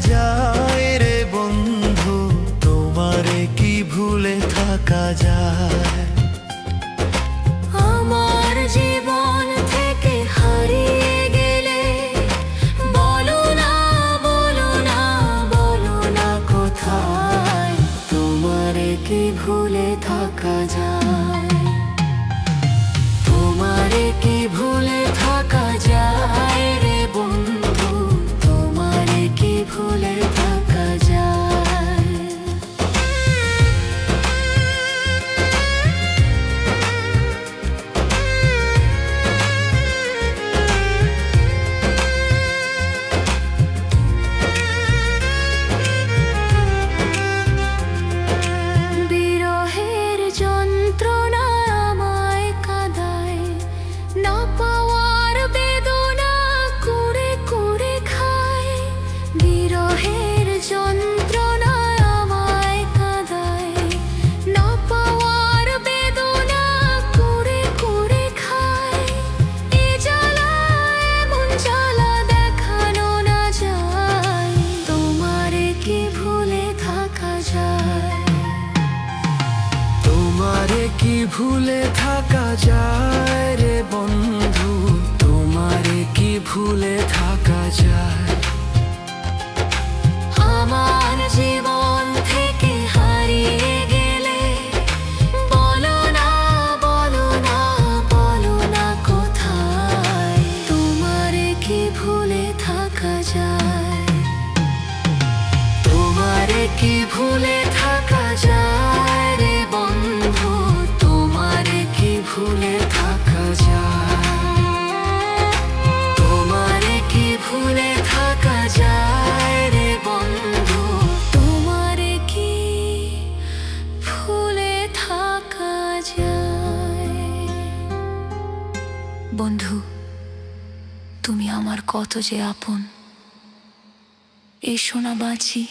যায় রে বন্ধু, তোমারে কি ভুলে থাকা যায়? আমার জীবন থেকে হারিয়ে গেলে বলো না, বলো না, বলো না কোথায় তোমারে কি ভুলে থাকা যায়? তোমারে কি ভুলে থাকা যায় রে বন্ধু, তোমারে কি ভুলে থাকা যায়? বিরহের যন্ত্রণা আমায় কাঁদায়, না পাওয়ার বেদনা কুরে কুরে খায়। বিরহের যন্ত্রণা আমায় কাঁদায়, না পাওয়ার বেদনা কুরে কুরে খায়। এ জ্বালা এমন জ্বালা দেখানো না যায়, তোমারে কি ভুলে থাকা যায়? তোমারে কি ভুলে থাকা যায় রে বন্ধু, তোমারে কি ভুলে থাকা যায়? আমার জীবন থেকে হারিয়ে গেলে বলো না, বলো না, বলো না কোথায় তোমারে কি ভুলে থাকা যায়? তোমারে কি ভুলে থাকা যায় রে বন্ধু, তোমারে কি ভুলে থাকা যায়? তোমারে কি ভুলে থাকা যায় রে বন্ধু, তোমারে কি ভুলে থাকা যায়? বন্ধু, তুমি আমার কত যে আপন, এসো না বাঁচি।